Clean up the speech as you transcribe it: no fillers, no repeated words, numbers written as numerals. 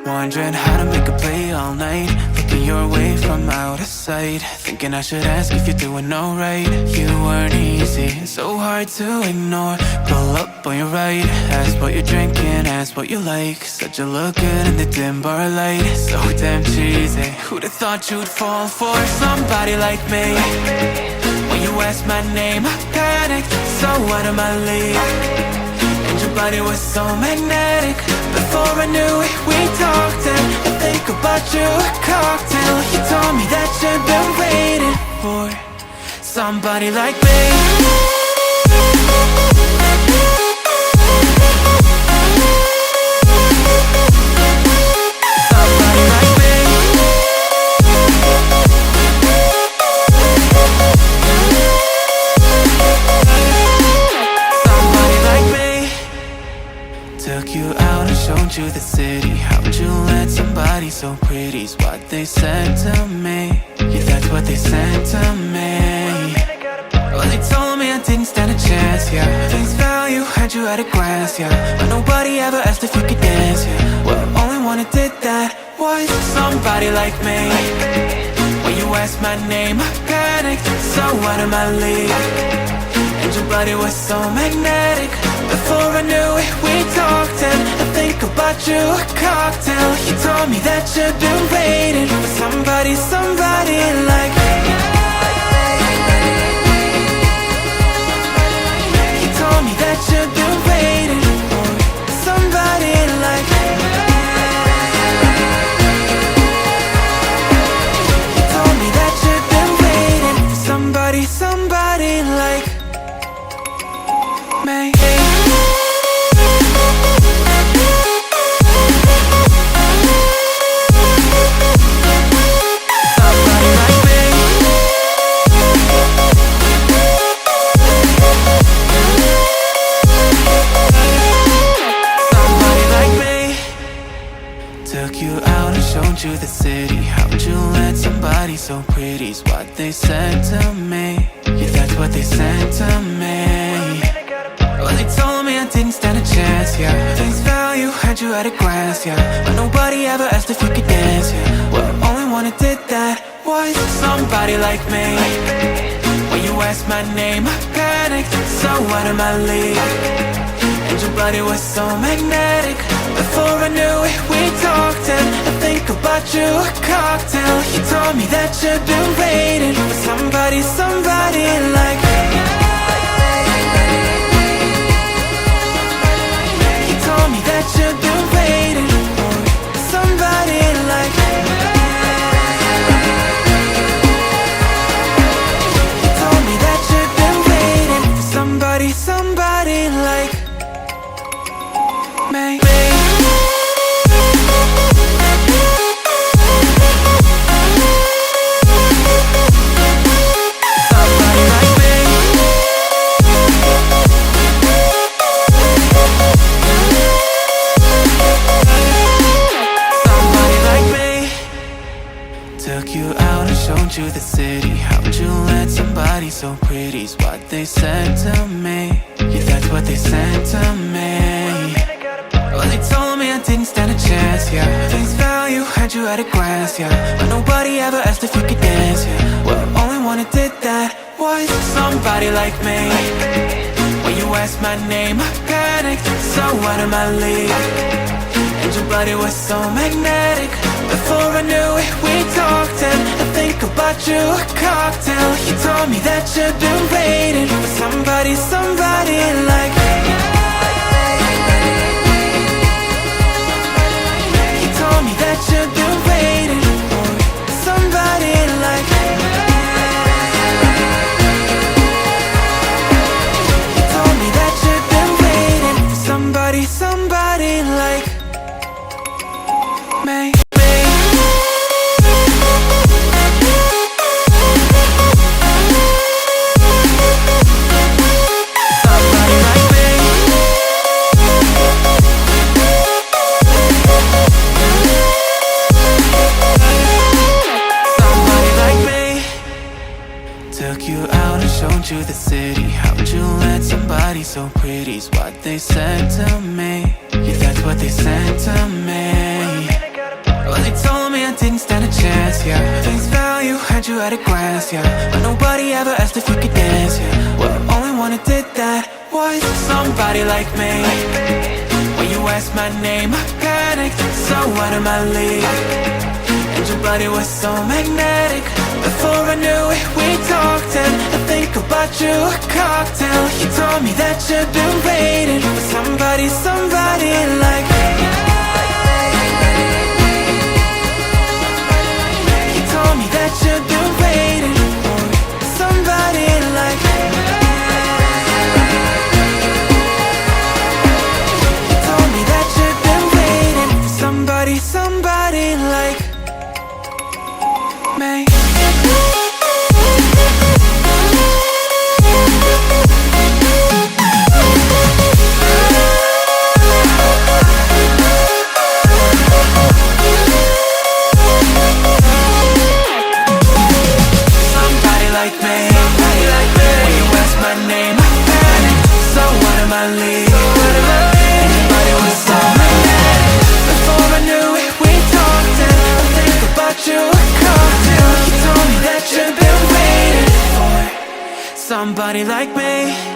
Wondering how to make a play all night, looking your way from out of sight, thinking I should ask if you're doing alright. You weren't easy, so hard to ignore. Pull up on your right, ask what you're drinking, ask what you like. Said you look good in the dim bar light, so damn cheesy. Who'd have thought you'd fall for somebody like me? When you asked my name, I panicked, so out of my league. And your body was so magnetic. Before I knew it, we talked, and I think about you a cocktail. You told me that you've been waiting for somebody like me. Took you out and showed you the city. How'd you let somebody so pretty's what they said to me? Yeah, that's what they said to me. Well, they told me I didn't stand a chance, yeah. Face value, had you at a glance, yeah. But nobody ever asked if you could dance, yeah. Well, only one who did that was somebody like me. When you asked my name, I panicked, so out of my league. And your body was so magnetic. Before I knew it, we talked, and I think about you a cocktail. You told me that you've been waiting for somebody like me. You told me that you've been waiting for somebody like me. You told me that you've been waiting for somebody like me. Took you out and showed you the city. How'd you let somebody so pretty's what they said to me? Yeah, that's what they said to me. Well, they told me I didn't stand a chance, yeah. Face value, had you at a glance, yeah. But nobody ever asked if you could dance, yeah. Well, only one who did that was somebody like me. When you asked my name, I panicked, so out of my league. And your body was so magnetic. Before I knew it, we talked, and I think about you a cocktail. You told me that you've been waiting for somebody like me. You told me that you've been waiting for somebody like me. You told me that you've been waiting for somebody like me. Took you out and showed you the city. How'd you let somebody so pretty's what they said to me? Yeah, that's what they said to me. Well, they told me I didn't stand a chance, yeah. Face value, had you at a glance, yeah. But nobody ever asked if you could dance, yeah. Well, only one who did that was somebody like me. When you asked my name, I panicked, so out of my league. And your body was so magnetic. Before I knew it, we talked, and I think about you a cocktail. You told me that you've been waiting for somebody like me. You told me that you've been waiting for somebody like me. You told me that you've been waiting for somebody like me. Took you out and showed you the city. How'd you let somebody so pretty's what they said to me? Yeah, that's what they said to me. Well, they told me I didn't stand a chance, yeah. Face value, had you at a glance, yeah. But nobody ever asked if you could dance, yeah. Well, only one who did that was somebody like me. When you asked my name, I panicked, so out of my league. And your body was so magnetic. Before I knew it, we talked, and I think about you, a cocktail. You told me that you've been waiting for somebody, somebody like me. You told me that you've been waiting for somebody like me. You told me that you've been waiting for somebody, somebody like me. Somebody like me.